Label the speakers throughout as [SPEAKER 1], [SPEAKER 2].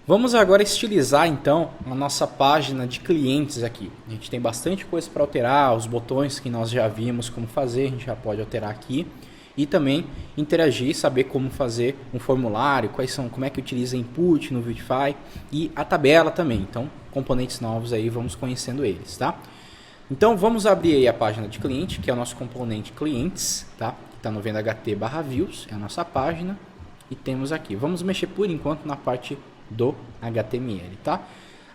[SPEAKER 1] Vamos agora estilizar então a nossa página de clientes aqui. A gente tem bastante coisa para alterar, os botões que nós já vimos como fazer, a gente já pode alterar aqui. E também interagir, saber como fazer um formulário, como é que utiliza input no Viewtify e a tabela também. Então, componentes novos aí, vamos conhecendo eles, tá? Então, vamos abrir aí a página de cliente, que é o nosso componente clientes, tá? Que está no vendo-ht/views, é a nossa página. E temos aqui, vamos mexer por enquanto na parte do HTML, tá?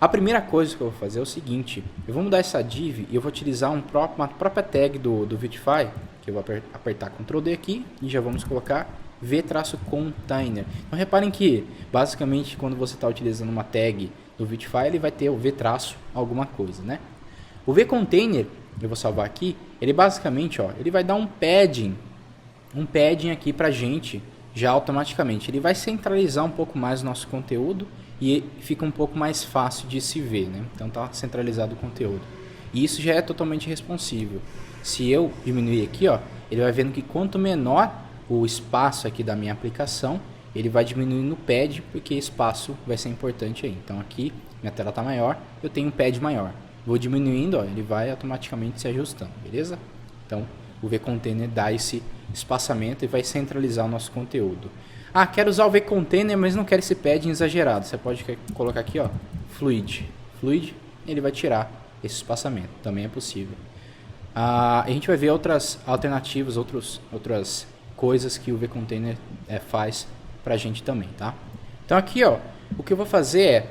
[SPEAKER 1] A primeira coisa que eu vou fazer é o seguinte, eu vou mudar essa div e eu vou utilizar uma própria tag do Viewtify, que eu vou apertar Ctrl D aqui e já vamos colocar v-container. Então reparem que basicamente quando você está utilizando uma tag do Viewtify, ele vai ter o v- alguma coisa, né? O v-container, eu vou salvar aqui, ele basicamente, ó, ele vai dar um padding aqui pra gente já automaticamente. Ele vai centralizar um pouco mais o nosso conteúdo e fica um pouco mais fácil de se ver, né? Então tá centralizado o conteúdo. E isso já é totalmente responsível. Se eu diminuir aqui, ó, ele vai vendo que quanto menor o espaço aqui da minha aplicação, ele vai diminuindo o pad, porque espaço vai ser importante aí. Então aqui, minha tela está maior, eu tenho um pad maior. Vou diminuindo, ó, ele vai automaticamente se ajustando, beleza? Então o vContainer dá esse espaçamento e vai centralizar o nosso conteúdo. Ah, quero usar o vContainer, mas não quero esse padding exagerado. Você pode colocar aqui, ó, Fluid, ele vai tirar esse espaçamento, também é possível. A gente vai ver outras alternativas, outras coisas que o vContainer faz pra gente também, tá? Então aqui, ó, o que eu vou fazer é,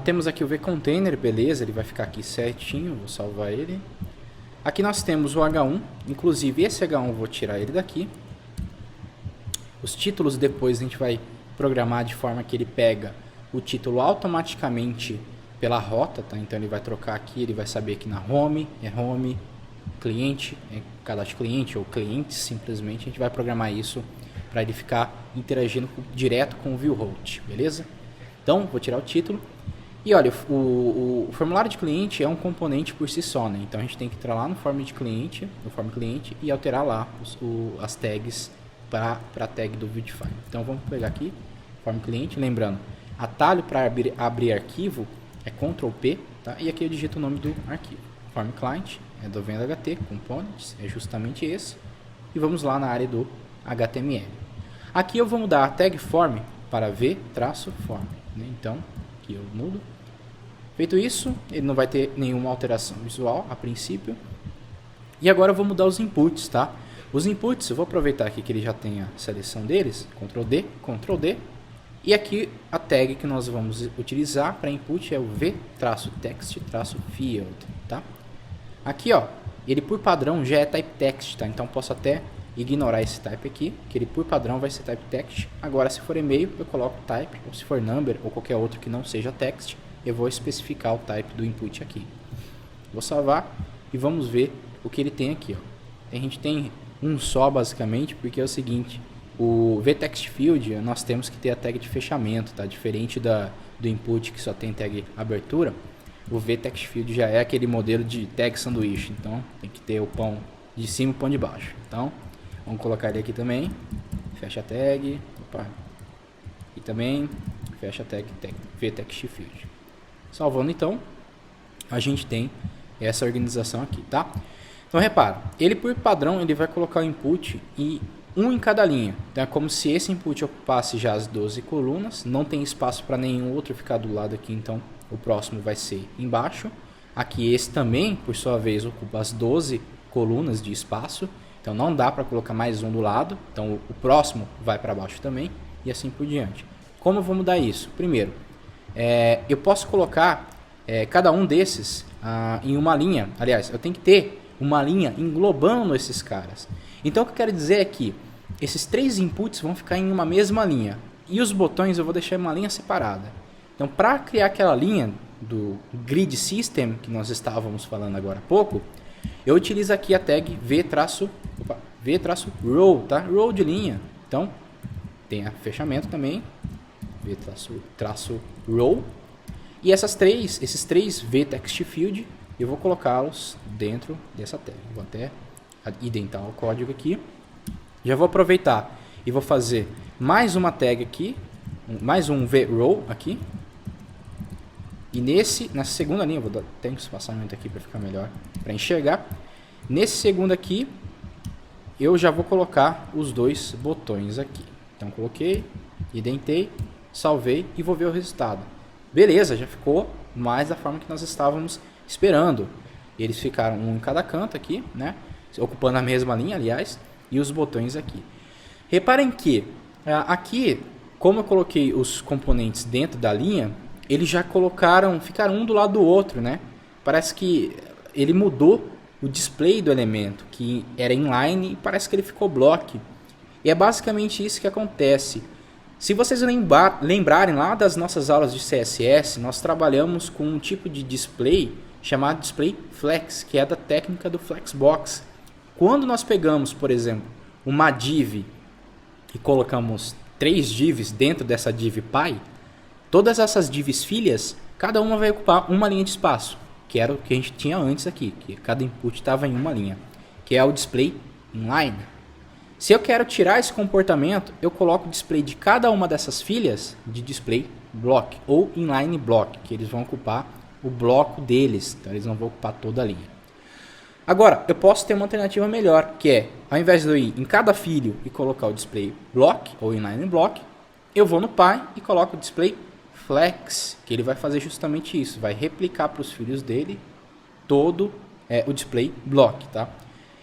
[SPEAKER 1] temos aqui o vContainer, beleza, ele vai ficar aqui certinho, vou salvar ele. Aqui nós temos o H1, inclusive esse H1 eu vou tirar ele daqui. Os títulos depois a gente vai programar de forma que ele pega o título automaticamente pela rota, tá? Então ele vai trocar aqui, ele vai saber que na home, cliente, cadastro cliente ou clientes, simplesmente a gente vai programar isso para ele ficar interagindo direto com o viewhost, beleza? Então vou tirar o título. E olha, o formulário de cliente é um componente por si só, né? Então a gente tem que entrar lá no form cliente e alterar lá as tags para a tag do Viewtify. Então vamos pegar aqui, form cliente, lembrando, atalho para abrir arquivo é Ctrl P, tá? E aqui eu digito o nome do arquivo. Form client é do vendo-ht, components, é justamente esse. E vamos lá na área do HTML. Aqui eu vou mudar a tag form para v-form, né? Então aqui eu mudo. Feito isso, ele não vai ter nenhuma alteração visual a princípio. E agora eu vou mudar os inputs, tá? Os inputs, eu vou aproveitar aqui que ele já tem a seleção deles, Ctrl D, Ctrl D. E aqui a tag que nós vamos utilizar para input é o v-text-field, tá? Aqui, ó, ele por padrão já é type text, tá? Então posso até ignorar esse type aqui, que ele por padrão vai ser type text. Agora, se for e-mail, eu coloco type, ou se for number ou qualquer outro que não seja text, eu vou especificar o type do input aqui. Vou salvar e vamos ver o que ele tem aqui, ó. A gente tem um só basicamente, porque é o seguinte, o vTextField nós temos que ter a tag de fechamento, tá? Diferente do input que só tem tag abertura, o vTextField já é aquele modelo de tag sanduíche, então tem que ter o pão de cima e o pão de baixo. Então, vamos colocar ele aqui também, fecha a tag, opa, e também fecha a tag vTextField. Salvando então, a gente tem essa organização aqui, tá? Então repara, ele por padrão ele vai colocar o input e um em cada linha. Então é como se esse input ocupasse já as 12 colunas, não tem espaço para nenhum outro ficar do lado aqui, então o próximo vai ser embaixo. Aqui esse também, por sua vez, ocupa as 12 colunas de espaço, então não dá para colocar mais um do lado, então o próximo vai para baixo também e assim por diante. Como eu vou mudar isso? Primeiro, eu posso colocar cada um desses em uma linha, aliás, eu tenho que ter uma linha englobando esses caras. Então o que eu quero dizer é que esses três inputs vão ficar em uma mesma linha e os botões eu vou deixar em uma linha separada. Então para criar aquela linha do grid system que nós estávamos falando agora há pouco, eu utilizo aqui a tag v-row, tá? Row de linha. Então tem a fechamento também, v-row. E esses três vTextField, eu vou colocá-los dentro dessa tag. Vou até identar o código aqui. Já vou aproveitar e vou fazer mais uma tag aqui, mais um vRow aqui, E nessa segunda linha, vou dar até um espaçamento aqui para ficar melhor para enxergar. Nesse segundo aqui, eu já vou colocar os dois botões aqui. Então coloquei, identei, salvei e vou ver o resultado. Beleza, já ficou mais da forma que nós estávamos esperando. Eles ficaram um em cada canto aqui, né? Ocupando a mesma linha, aliás, e os botões aqui. Reparem que aqui, como eu coloquei os componentes dentro da linha, eles já ficaram um do lado do outro, né? Parece que ele mudou o display do elemento, que era inline, e parece que ele ficou block. E é basicamente isso que acontece. Se vocês lembrarem lá das nossas aulas de CSS, nós trabalhamos com um tipo de display chamado display flex, que é da técnica do flexbox. Quando nós pegamos, por exemplo, uma div e colocamos 3 divs dentro dessa div pi, todas essas divs filhas, cada uma vai ocupar uma linha de espaço, que era o que a gente tinha antes aqui, que cada input estava em uma linha, que é o display inline. Se eu quero tirar esse comportamento, eu coloco o display de cada uma dessas filhas de display block ou inline block, que eles vão ocupar o bloco deles, então eles não vão ocupar toda a linha. Agora, eu posso ter uma alternativa melhor, que é, ao invés de eu ir em cada filho e colocar o display block ou inline block, eu vou no pi e coloco o display flex, que ele vai fazer justamente isso, vai replicar para os filhos dele todo o display block, tá?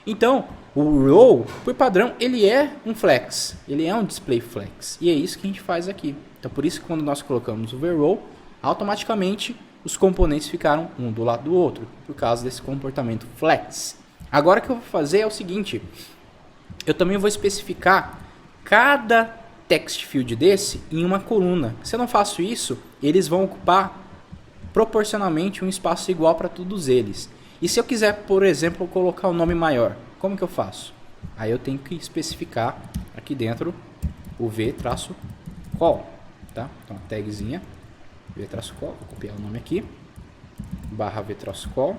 [SPEAKER 1] Então, o row, por padrão, ele é um flex, ele é um display flex, e é isso que a gente faz aqui. Então, por isso que quando nós colocamos o row, automaticamente os componentes ficaram um do lado do outro, por causa desse comportamento flex. Agora o que eu vou fazer é o seguinte, eu também vou especificar cada text field desse em uma coluna. Se eu não faço isso, eles vão ocupar proporcionalmente um espaço igual para todos eles. E se eu quiser, por exemplo, colocar um nome maior, como que eu faço? Aí eu tenho que especificar aqui dentro o v-call, tá? Então a tagzinha v-call, vou copiar o nome aqui, barra v-call,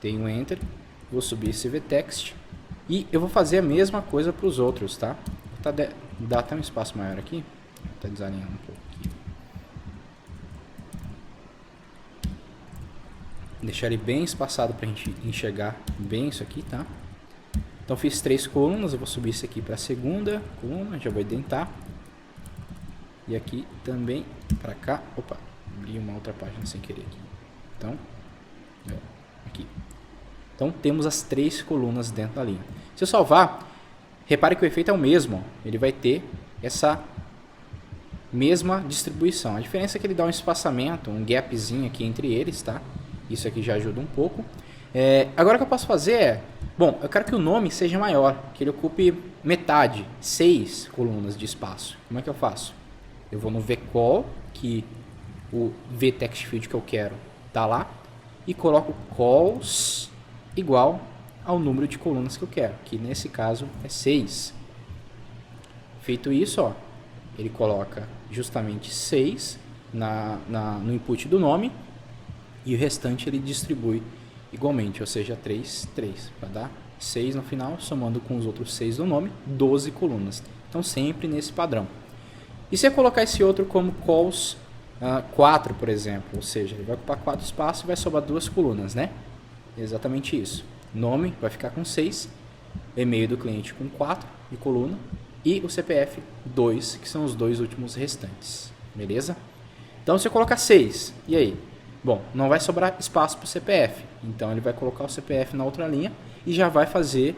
[SPEAKER 1] tenho enter, vou subir esse vtext e eu vou fazer a mesma coisa para os outros, tá? Vou dar até um espaço maior aqui, vou desalinhando um pouco aqui. Deixar ele bem espaçado para a gente enxergar bem isso aqui, tá? Então fiz 3 colunas, eu vou subir isso aqui para a segunda coluna, já vou identar. E aqui também para cá, opa, abri uma outra página sem querer aqui. Então, aqui. Então temos as 3 colunas dentro da linha. Se eu salvar, repare que o efeito é o mesmo, ó. Ele vai ter essa mesma distribuição. A diferença é que ele dá um espaçamento, um gapzinho aqui entre eles, tá? Isso aqui já ajuda um pouco. Agora o que eu posso fazer é, bom, eu quero que o nome seja maior, que ele ocupe metade, 6 colunas de espaço. Como é que eu faço? Eu vou no vcall, que o vTextField que eu quero tá lá, e coloco calls igual ao número de colunas que eu quero, que nesse caso é 6. Feito isso, ó, ele coloca justamente 6 no input do nome, e o restante ele distribui igualmente, ou seja, 3, 3, para dar 6 no final, somando com os outros 6 do nome, 12 colunas. Então sempre nesse padrão. E se eu colocar esse outro como calls 4, por exemplo, ou seja, ele vai ocupar 4 espaços e vai sobrar 2 colunas, né? Exatamente isso. Nome vai ficar com 6, e-mail do cliente com 4 de coluna e o CPF 2, que são os 2 últimos restantes. Beleza? Então se eu colocar 6, e aí? Bom, não vai sobrar espaço para o CPF, então ele vai colocar o CPF na outra linha e já vai fazer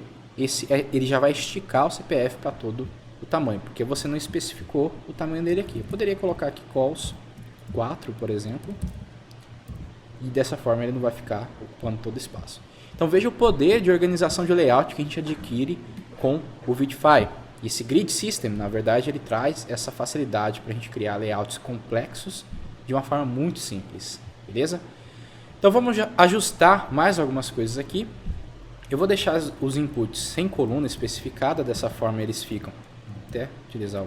[SPEAKER 1] ele já vai esticar o CPF para todo o tamanho, porque você não especificou o tamanho dele aqui. Eu poderia colocar aqui calls 4, por exemplo, e dessa forma ele não vai ficar ocupando todo o espaço. Então veja o poder de organização de layout que a gente adquire com o Vidify. Esse Grid System, na verdade, ele traz essa facilidade para a gente criar layouts complexos de uma forma muito simples, beleza? Então vamos ajustar mais algumas coisas aqui. Eu vou deixar os inputs sem coluna especificada, dessa forma eles ficam, até utilizar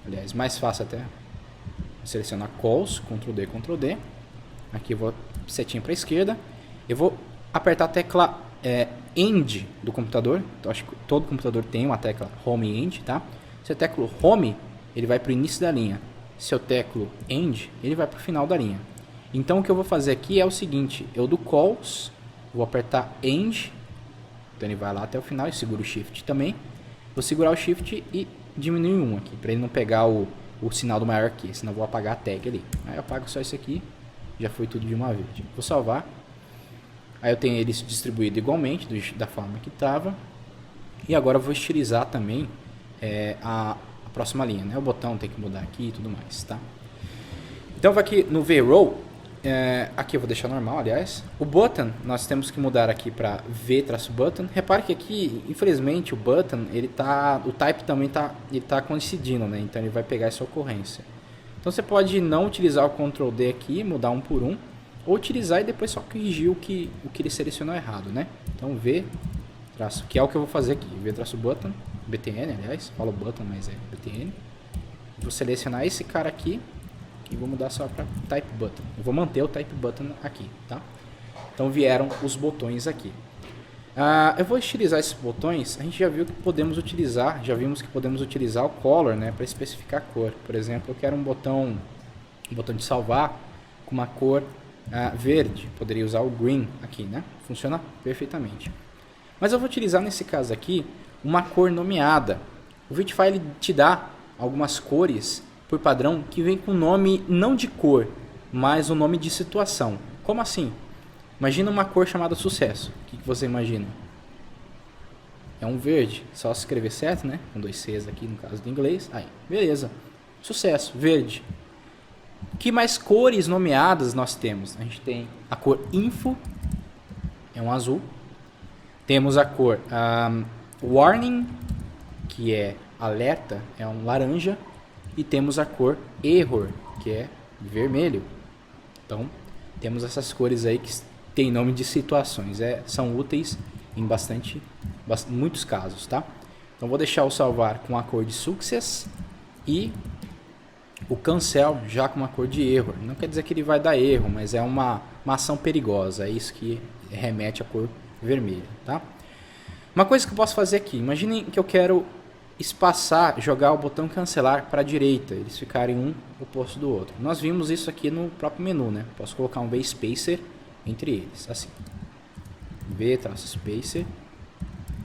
[SPEAKER 1] aliás, mais fácil até selecionar calls, Ctrl D, Ctrl D. Aqui eu vou setinha para a esquerda. Eu vou apertar a tecla End do computador. Então, acho que todo computador tem uma tecla Home e End, tá? Se eu teclo Home, ele vai para o início da linha. se eu teclo end, ele vai para o final da linha. Então o que eu vou fazer aqui é o seguinte, eu do calls, vou apertar end, então ele vai lá até o final e seguro o shift também. Vou segurar o shift e diminuir 1 aqui, para ele não pegar o sinal do maior que, senão eu vou apagar a tag ali. Aí eu apago só isso aqui, já foi tudo de uma vez. Vou salvar. Aí eu tenho eles distribuído igualmente, da forma que estava. E agora eu vou estilizar também a próxima linha, né? O botão tem que mudar aqui e tudo mais, tá? Então vai aqui no VRow, aqui eu vou deixar normal, aliás. O button, nós temos que mudar aqui para V-button. Repare que aqui, infelizmente, o button, o type também tá coincidindo, né? Então ele vai pegar essa ocorrência. Então você pode não utilizar o Ctrl D aqui, mudar um por um, ou utilizar e depois só corrigir o que ele selecionou errado, né? Então V, que é o que eu vou fazer aqui, V-button, BTN, aliás, falo button, mas é BTN. Vou selecionar esse cara aqui e vou mudar só para type button. Eu vou manter o type button aqui, tá? Então vieram os botões aqui. Eu vou estilizar esses botões. A gente já viu que podemos utilizar, já vimos que podemos utilizar o color, né, para especificar a cor. Por exemplo, eu quero um botão de salvar com uma cor verde. Poderia usar o green aqui, né? Funciona perfeitamente. Mas eu vou utilizar nesse caso aqui uma cor nomeada. O Vitify ele te dá algumas cores por padrão que vem com nome não de cor, mas o nome de situação. Como assim? Imagina uma cor chamada sucesso. O que você imagina? É um verde, só se escrever certo, né? Com 2 Cs aqui no caso do inglês. Aí, beleza. Sucesso, verde. Que mais cores nomeadas nós temos? A gente tem a cor info, é um azul. Temos a cor warning, que é alerta, é um laranja. E temos a cor error, que é vermelho. Então, temos essas cores aí que tem nome de situações. São úteis em muitos casos, tá? Então, vou deixar o salvar com a cor de success e o cancel já com uma cor de error. Não quer dizer que ele vai dar erro, mas é uma ação perigosa. É isso que remete à cor vermelha, tá? Uma coisa que eu posso fazer aqui. Imaginem que eu quero jogar o botão cancelar para a direita, eles ficarem um oposto do outro. Nós vimos isso aqui no próprio menu, né? Posso colocar um V-spacer entre eles, assim. V-spacer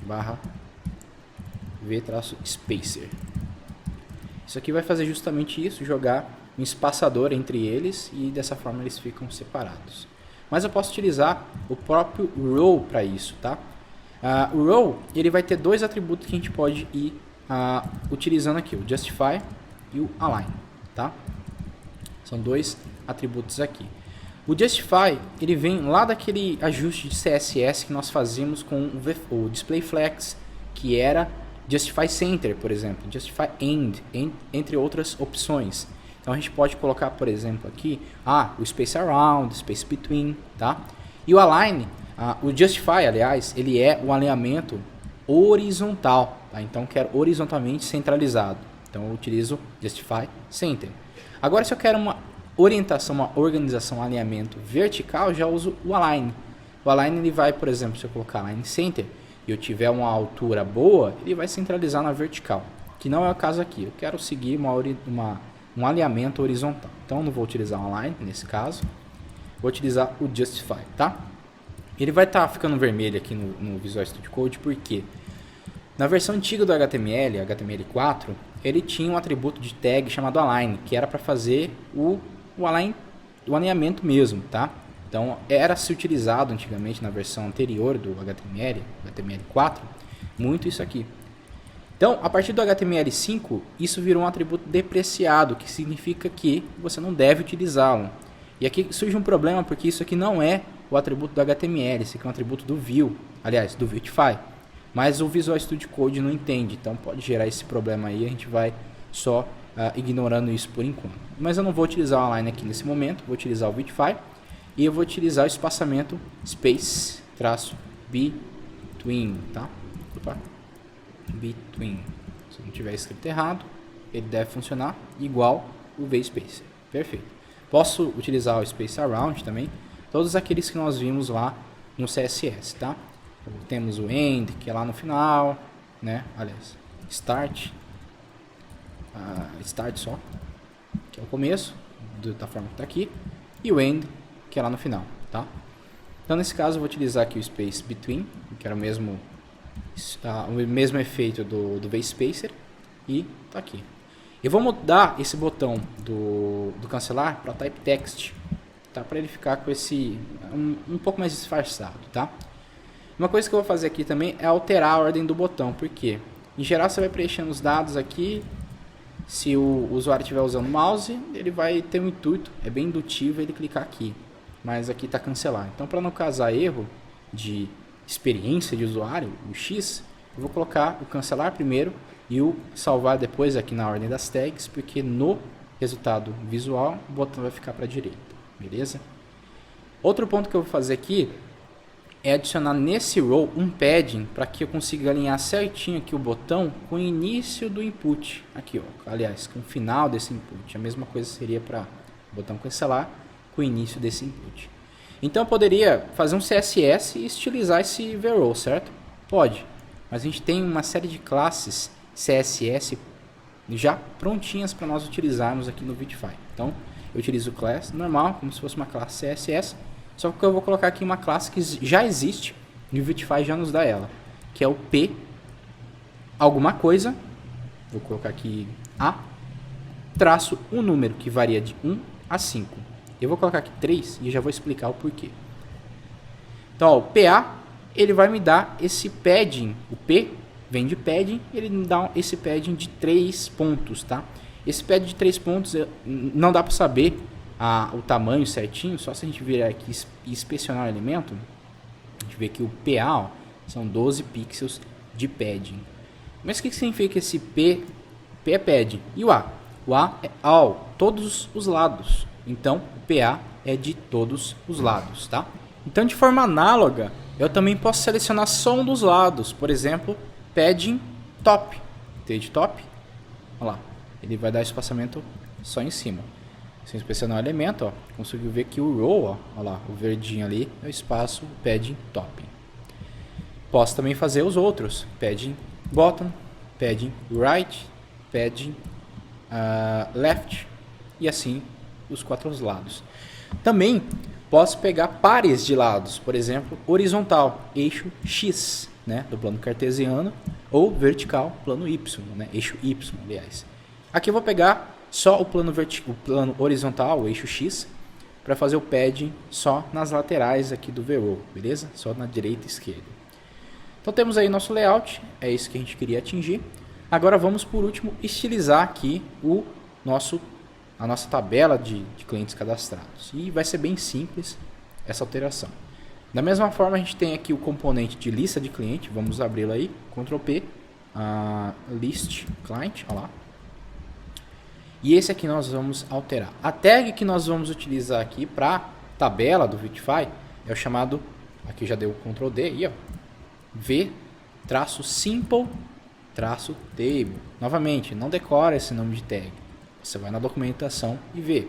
[SPEAKER 1] barra V-spacer. Isso aqui vai fazer justamente isso, jogar um espaçador entre eles e dessa forma eles ficam separados. Mas eu posso utilizar o próprio row para isso, tá? O row ele vai ter 2 atributos que a gente pode ir utilizando aqui, o justify e o align, tá? São 2 atributos aqui. O justify ele vem lá daquele ajuste de CSS que nós fazíamos com o display flex, que era justify center, por exemplo, justify end, entre outras opções. Então a gente pode colocar, por exemplo, aqui o space around, space between, tá? E o align, o justify, aliás, ele é o alinhamento horizontal, tá? Então quero horizontalmente centralizado, então eu utilizo justify center. Agora se eu quero uma orientação, uma organização, um alinhamento vertical, eu já uso o align. O align ele vai, por exemplo, se eu colocar align center e eu tiver uma altura boa, ele vai centralizar na vertical, que não é o caso aqui. Eu quero seguir um alinhamento horizontal, então eu não vou utilizar o align nesse caso, vou utilizar o justify, tá? Ele vai estar ficando vermelho aqui no Visual Studio Code, porque na versão antiga do HTML, HTML4, ele tinha um atributo de tag chamado align, que era para fazer o alinhamento mesmo, tá? Então, era-se utilizado antigamente na versão anterior do HTML, HTML4, muito isso aqui. Então, a partir do HTML5, isso virou um atributo depreciado, que significa que você não deve utilizá-lo. E aqui surge um problema, porque isso aqui não é o atributo do HTML, esse aqui é um atributo do Vue, aliás, do Vitify. Mas o Visual Studio Code não entende, então pode gerar esse problema aí, a gente vai só ignorando isso por enquanto. Mas eu não vou utilizar o align aqui nesse momento, vou utilizar o Vitify e eu vou utilizar o espaçamento space-between, tá? Opa. Between. Se não tiver escrito errado, ele deve funcionar igual o VSpacer. Perfeito. Posso utilizar o Space Around também, todos aqueles que nós vimos lá no CSS, tá? Temos o end, que é lá no final, né? Aliás, start só, que é o começo, da forma que está aqui, e o end, que é lá no final, tá? Então, nesse caso, eu vou utilizar aqui o space between, que era o mesmo efeito do VSpacer, e tá aqui. Eu vou mudar esse botão do cancelar para type text, tá? Para ele ficar com esse um pouco mais disfarçado, tá? Uma coisa que eu vou fazer aqui também é alterar a ordem do botão, porque em geral você vai preenchendo os dados aqui. Se o usuário estiver usando o mouse, ele vai ter um intuito, é bem indutivo ele clicar aqui, mas aqui está cancelar. Então, para não causar erro de experiência de usuário, o X, eu vou colocar o cancelar primeiro e o salvar depois aqui na ordem das tags, porque no resultado visual o botão vai ficar para a direita, beleza? Outro ponto que eu vou fazer aqui é adicionar nesse row um padding para que eu consiga alinhar certinho aqui o botão com o início do input. Aqui, ó, aliás, com o final desse input. A mesma coisa seria para o botão cancelar com o início desse input. Então eu poderia fazer um CSS e estilizar esse VRow, certo? Pode, mas a gente tem uma série de classes CSS já prontinhas para nós utilizarmos aqui no Vitify. Então eu utilizo o class normal, como se fosse uma classe CSS. Só que eu vou colocar aqui uma classe que já existe e o Vitify já nos dá ela, que é o P alguma coisa, vou colocar aqui A, traço um número que varia de 1 a 5. Eu vou colocar aqui 3 e já vou explicar o porquê. Então, ó, o PA, ele vai me dar esse padding, o P vem de padding, ele me dá esse padding de 3 pontos, tá? Esse padding de 3 pontos não dá para saber o tamanho certinho, só se a gente virar aqui e inspecionar o elemento, a gente vê que o PA, ó, são 12 pixels de padding. Mas o que significa esse P? P é padding. E o A? O A é all, todos os lados. Então, o PA é de todos os lados, tá? Então, de forma análoga, eu também posso selecionar só um dos lados. Por exemplo, padding top. T de top, olha lá, ele vai dar espaçamento só em cima. Se inspecionar o elemento, ó, conseguiu ver que o row, ó, olha lá, o verdinho ali é o espaço padding top. Posso também fazer os outros, padding bottom, padding right, padding left e assim os 4 lados. Também posso pegar pares de lados, por exemplo, horizontal, eixo X, né, do plano cartesiano, ou vertical, plano Y, né, eixo Y, aliás. Aqui eu vou pegar só o plano horizontal, o eixo X, para fazer o padding só nas laterais aqui do VRow, beleza? Só na direita e esquerda. Então temos aí nosso layout, é isso que a gente queria atingir. Agora vamos, por último, estilizar aqui a nossa tabela de clientes cadastrados. E vai ser bem simples essa alteração. Da mesma forma, a gente tem aqui o componente de lista de cliente, vamos abri-lo aí, Ctrl P, list client, olha lá. E esse aqui nós vamos alterar. A tag que nós vamos utilizar aqui para tabela do Vitify é o chamado, aqui já deu o Ctrl D, aí, ó, v-simple-table. Novamente, não decora esse nome de tag. Você vai na documentação e vê.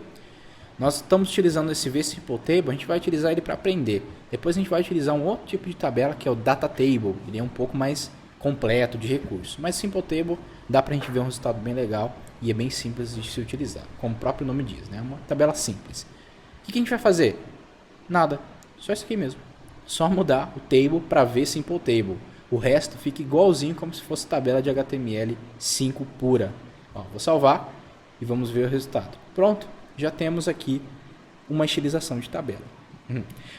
[SPEAKER 1] Nós estamos utilizando esse v-simple-table, a gente vai utilizar ele para aprender. Depois a gente vai utilizar um outro tipo de tabela que é o data table. Ele é um pouco mais completo de recursos. Mas simple table dá para a gente ver um resultado bem legal. E é bem simples de se utilizar, como o próprio nome diz, né? Uma tabela simples. O que a gente vai fazer? Nada, só isso aqui mesmo. Só mudar o table para ver simple table. O resto fica igualzinho como se fosse tabela de HTML5 pura. Ó, vou salvar e vamos ver o resultado. Pronto, já temos aqui uma estilização de tabela.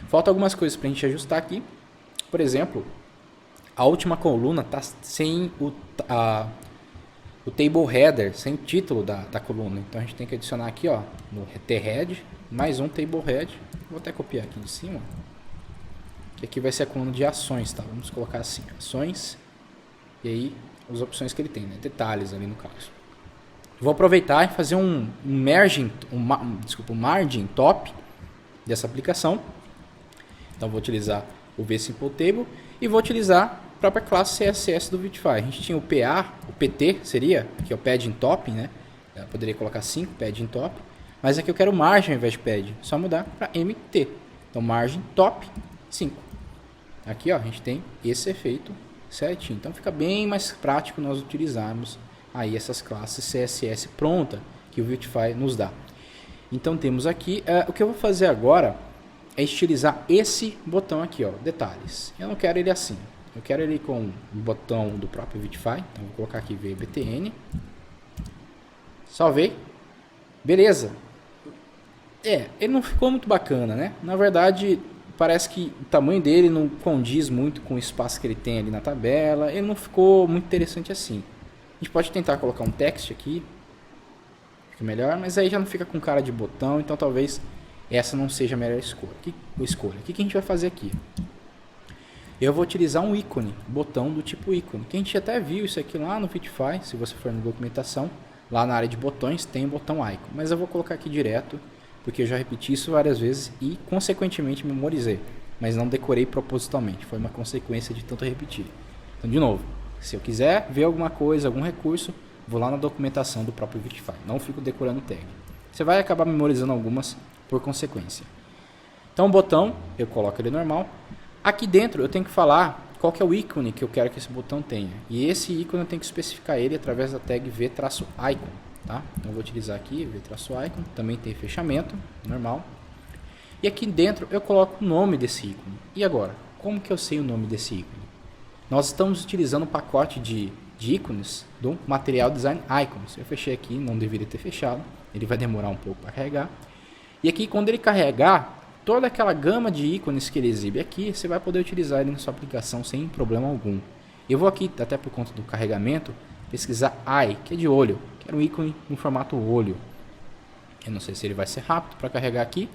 [SPEAKER 1] Falta algumas coisas para a gente ajustar aqui. Por exemplo, a última coluna está sem o table header, sem o título da coluna. Então a gente tem que adicionar aqui, ó, no t-head, mais um table head. Vou até copiar aqui de cima, que aqui vai ser a coluna de ações, tá? Vamos colocar assim, ações, e aí as opções que ele tem, né? Detalhes ali no caso. Vou aproveitar e fazer um margin top dessa aplicação. Então vou utilizar o vSimpleTable e vou utilizar a própria classe CSS do Vitify. A gente tinha o PA, o PT seria, que é o padding top, né? Eu poderia colocar 5 padding top, mas aqui eu quero margem ao invés de padding, só mudar para MT. Então margem top 5. Aqui, ó, a gente tem esse efeito certinho. Então fica bem mais prático nós utilizarmos aí essas classes CSS pronta que o Vitify nos dá. Então temos aqui, o que eu vou fazer agora é estilizar esse botão aqui, ó, detalhes. Eu não quero ele assim, eu quero ele com o botão do próprio Vitify. Então vou colocar aqui VBTN, salvei, beleza. Ele não ficou muito bacana, né? Na verdade, parece que o tamanho dele não condiz muito com o espaço que ele tem ali na tabela. Ele não ficou muito interessante assim. A gente pode tentar colocar um text aqui, fica melhor, mas aí já não fica com cara de botão, então talvez essa não seja a melhor escolha. O que a gente vai fazer aqui? Eu vou utilizar um ícone, botão do tipo ícone, que a gente até viu isso aqui lá no Vitify. Se você for na documentação, lá na área de botões tem o botão icon, mas eu vou colocar aqui direto, porque eu já repeti isso várias vezes e consequentemente memorizei, mas não decorei propositalmente, foi uma consequência de tanto repetir. Então, de novo, se eu quiser ver alguma coisa, algum recurso, vou lá na documentação do próprio Vitify, não fico decorando tag. Você vai acabar memorizando algumas por consequência. Então o botão, eu coloco ele normal. Aqui dentro eu tenho que falar qual que é o ícone que eu quero que esse botão tenha. E esse ícone eu tenho que especificar ele através da tag v-icon. Tá? Então eu vou utilizar aqui v-icon, também tem fechamento, normal. E aqui dentro eu coloco o nome desse ícone. E agora, como que eu sei o nome desse ícone? Nós estamos utilizando o pacote de ícones do Material Design Icons. Eu fechei aqui, não deveria ter fechado. Ele vai demorar um pouco para carregar. E aqui, quando ele carregar, toda aquela gama de ícones que ele exibe aqui, você vai poder utilizar ele na sua aplicação sem problema algum. Eu vou aqui, até por conta do carregamento, pesquisar Eye, que é de olho. Quero um ícone no formato olho. Eu não sei se ele vai ser rápido para carregar aqui,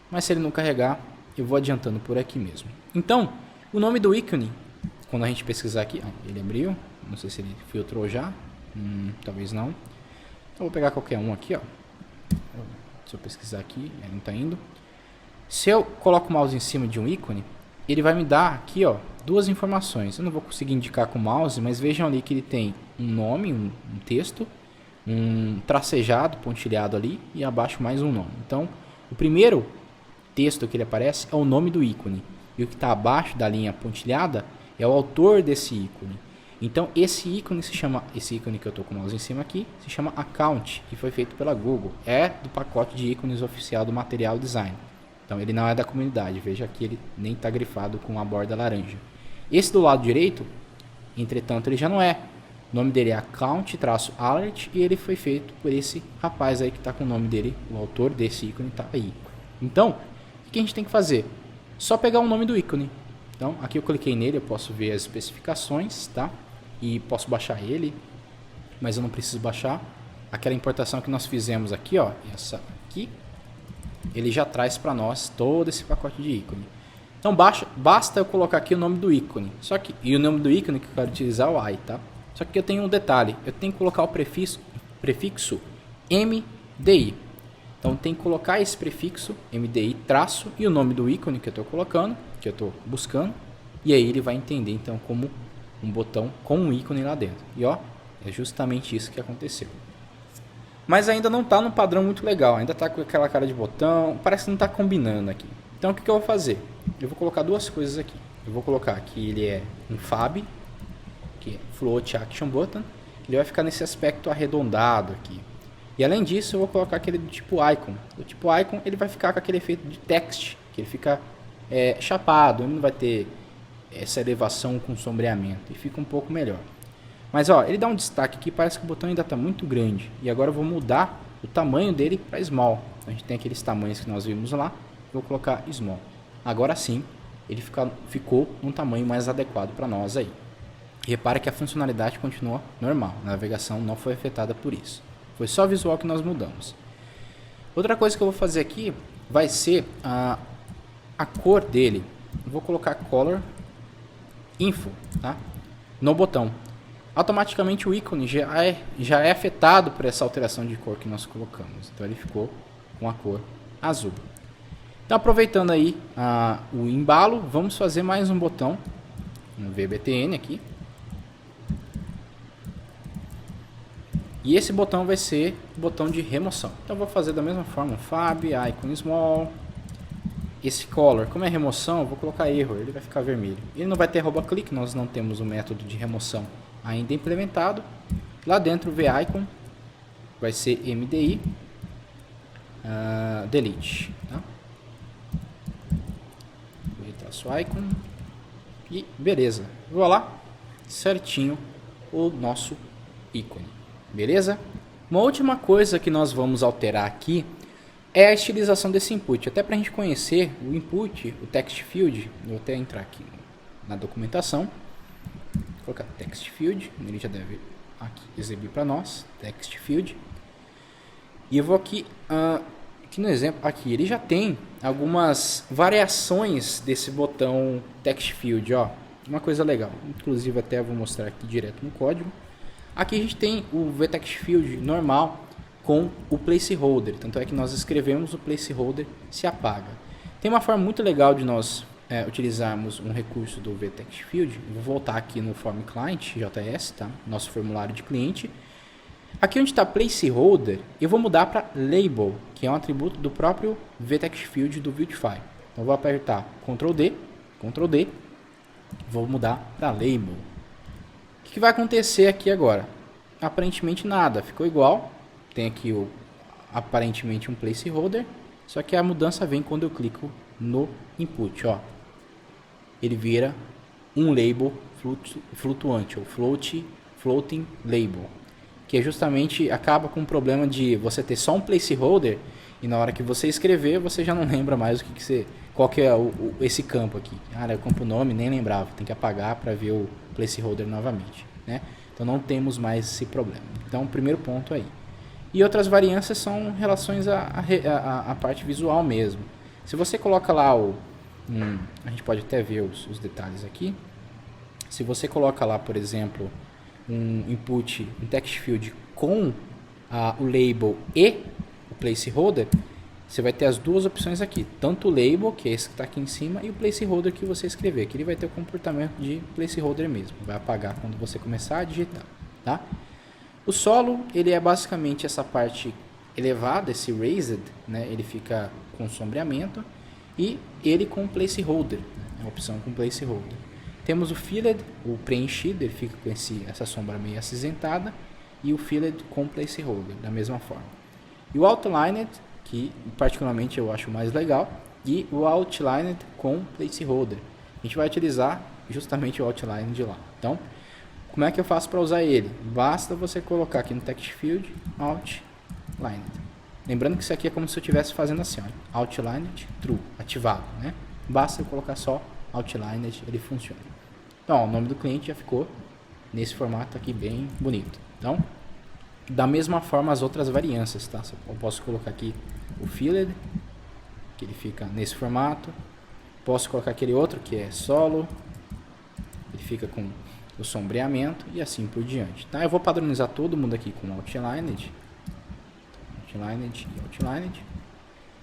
[SPEAKER 1] mas se ele não carregar, eu vou adiantando por aqui mesmo. Então, o nome do ícone, quando a gente pesquisar aqui, ele abriu, não sei se ele filtrou já, talvez não. Então, vou pegar qualquer um aqui, ó. Se eu pesquisar aqui, ele não está indo. Se eu coloco o mouse em cima de um ícone, ele vai me dar aqui, ó, duas informações. Eu não vou conseguir indicar com o mouse, mas vejam ali que ele tem um nome, um texto, um tracejado, pontilhado ali, e abaixo mais um nome. Então, o primeiro texto que ele aparece é o nome do ícone. E o que está abaixo da linha pontilhada é o autor desse ícone. Então, esse ícone que eu estou com o mouse em cima aqui, se chama Account, e foi feito pela Google. É do pacote de ícones oficial do Material Design. Então, ele não é da comunidade. Veja que ele nem está grifado com a borda laranja. Esse do lado direito, entretanto, ele já não é. O nome dele é Account-Alert e ele foi feito por esse rapaz aí que está com o nome dele. O autor desse ícone está aí. Então, o que a gente tem que fazer? Só pegar o nome do ícone. Então, aqui eu cliquei nele, eu posso ver as especificações, tá? E posso baixar ele, mas eu não preciso baixar. Aquela importação que nós fizemos aqui, ó, essa aqui, ele já traz para nós todo esse pacote de ícone. Então basta eu colocar aqui o nome do ícone, e o nome do ícone que eu quero utilizar é o I, tá? Só que eu tenho um detalhe, eu tenho que colocar o prefixo MDI. Então tem que colocar esse prefixo MDI traço e o nome do ícone que eu estou colocando, que eu estou buscando, e aí ele vai entender então como um botão com um ícone lá dentro. E ó, é justamente isso que aconteceu. Mas ainda não está no padrão muito legal, ainda está com aquela cara de botão, parece que não está combinando aqui. Então o que eu vou fazer? Eu vou colocar duas coisas aqui. Eu vou colocar que ele é um FAB, que é Float Action Button, ele vai ficar nesse aspecto arredondado aqui. E além disso eu vou colocar aquele do tipo Icon. O tipo Icon ele vai ficar com aquele efeito de text, que ele fica chapado, ele não vai ter essa elevação com sombreamento e fica um pouco melhor. Mas ó, ele dá um destaque aqui, parece que o botão ainda está muito grande. E agora eu vou mudar o tamanho dele para Small. A gente tem aqueles tamanhos que nós vimos lá, vou colocar Small. Agora sim, ele ficou um tamanho mais adequado para nós aí. E repara que a funcionalidade continua normal, a navegação não foi afetada por isso. Foi só visual que nós mudamos. Outra coisa que eu vou fazer aqui vai ser a cor dele. Eu vou colocar Color Info, tá? No botão. Automaticamente o ícone já é afetado por essa alteração de cor que nós colocamos. Então ele ficou com a cor azul. Então aproveitando aí o embalo, vamos fazer mais um botão. Um VBTN aqui. E esse botão vai ser o botão de remoção. Então eu vou fazer da mesma forma, Fab, Icon Small. Esse Color, como é remoção, eu vou colocar Error, ele vai ficar vermelho. Ele não vai ter clique, nós não temos o método de remoção ainda implementado. Lá dentro o VIcon vai ser MDI. delete, tá? Icon e beleza, vou lá, certinho o nosso ícone, beleza? Uma última coisa que nós vamos alterar aqui é a estilização desse input, até para a gente conhecer o input, o text field. Eu vou até entrar aqui na documentação, vou colocar text field, ele já deve aqui exibir para nós, text field, e eu vou aqui no exemplo, aqui ele já tem algumas variações desse botão text field, ó, uma coisa legal, inclusive até vou mostrar aqui direto no código. Aqui a gente tem o vtext field normal com o placeholder, tanto é que nós escrevemos o placeholder se apaga. Tem uma forma muito legal de nós utilizarmos um recurso do vtext field. Vou voltar aqui no form client JS, tá? Nosso formulário de cliente. Aqui onde está placeholder, eu vou mudar para label, que é um atributo do próprio vtext field do Vuetify. Então vou apertar Ctrl D, vou mudar para label. O que vai acontecer aqui agora? Aparentemente nada, ficou igual. Tem aqui aparentemente um placeholder, só que a mudança vem quando eu clico no input, ó. Ele vira um label flutuante, ou floating label, que justamente acaba com o problema de você ter só um placeholder e na hora que você escrever você já não lembra mais qual que é esse campo aqui. É o campo nome, nem lembrava, tem que apagar para ver o placeholder novamente, né? Então não temos mais esse problema. Então o primeiro ponto aí. E outras variâncias são relações à parte visual mesmo. Se você coloca lá a gente pode até ver os detalhes aqui. Se você coloca lá, por exemplo, um input, um text field com o label e o placeholder, você vai ter as duas opções aqui. Tanto o label, que é esse que está aqui em cima, e o placeholder que você escrever. Que ele vai ter o comportamento de placeholder mesmo. Vai apagar quando você começar a digitar, tá? O solo, ele é basicamente essa parte elevada, esse raised, né? Ele fica com sombreamento e ele com placeholder, né? É a opção com placeholder. Temos o filled, o preenchido, ele fica com essa sombra meio acinzentada, e o filled com placeholder, da mesma forma. E o outlined, que particularmente eu acho mais legal, e o outlined com placeholder. A gente vai utilizar justamente o outlined de lá. Então, como é que eu faço para usar ele? Basta você colocar aqui no text field outlined. Lembrando que isso aqui é como se eu estivesse fazendo assim, ó, outlined true, ativado, né? Basta eu colocar só outlined, ele funciona. Então, ó, o nome do cliente já ficou nesse formato aqui bem bonito. Então, da mesma forma as outras variâncias, tá? Eu posso colocar aqui o filled, que ele fica nesse formato. Posso colocar aquele outro que é solo, ele fica com o sombreamento e assim por diante, tá? Eu vou padronizar todo mundo aqui com outlined e outlined,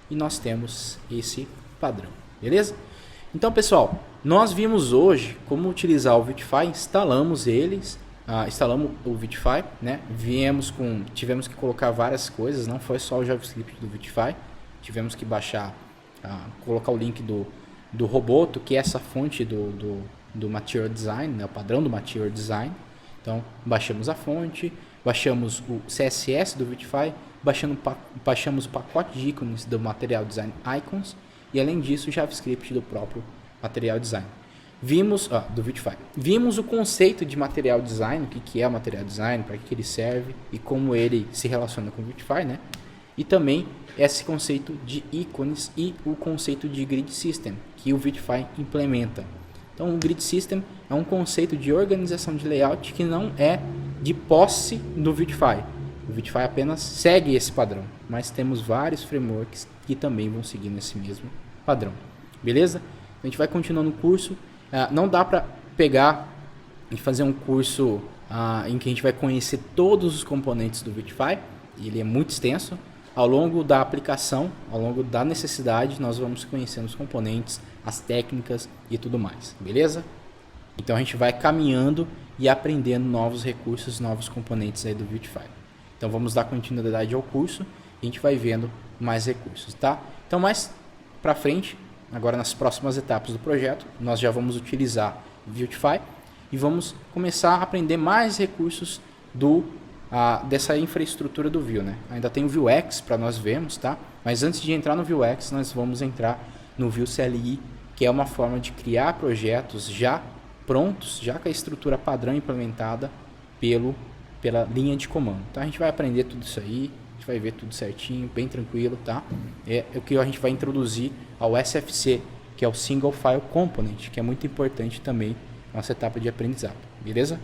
[SPEAKER 1] e nós temos esse padrão, beleza? Então, pessoal, nós vimos hoje como utilizar o Vuetify, instalamos o Vuetify, né? Tivemos que colocar várias coisas, não foi só o JavaScript do Vuetify, tivemos que baixar, colocar o link do Roboto, que é essa fonte do Material Design, né? O padrão do Material Design. Então, baixamos a fonte, baixamos o CSS do Vuetify, baixamos o pacote de ícones do Material Design Icons, e além disso o JavaScript do próprio Material Design. Do Vuetify. Vimos o conceito de Material Design, o que é o Material Design, para que ele serve e como ele se relaciona com o Vuetify, né? E também esse conceito de ícones e o conceito de Grid System, que o Vuetify implementa. Então, o Grid System é um conceito de organização de layout que não é de posse do Vuetify. O Vuetify apenas segue esse padrão, mas temos vários frameworks que também vão seguir nesse mesmo padrão. Beleza? A gente vai continuando o curso. Não dá para pegar e fazer um curso em que a gente vai conhecer todos os componentes do Vuetify. Ele é muito extenso. Ao longo da aplicação, ao longo da necessidade, nós vamos conhecendo os componentes, as técnicas e tudo mais, beleza? Então a gente vai caminhando e aprendendo novos recursos, novos componentes aí do Vuetify. Então vamos dar continuidade ao curso e a gente vai vendo mais recursos, tá? Então mais para frente, agora nas próximas etapas do projeto, nós já vamos utilizar o Vuetify e vamos começar a aprender mais recursos do dessa infraestrutura do Vue, né? Ainda tem o Vuex para nós vermos, tá? Mas antes de entrar no Vuex, nós vamos entrar no Vue CLI, que é uma forma de criar projetos já prontos, já com a estrutura padrão implementada pela linha de comando. Então a gente vai aprender tudo isso aí, a gente vai ver tudo certinho, bem tranquilo, tá? É o que a gente vai introduzir ao SFC, que é o Single File Component, que é muito importante também na nossa etapa de aprendizado, beleza?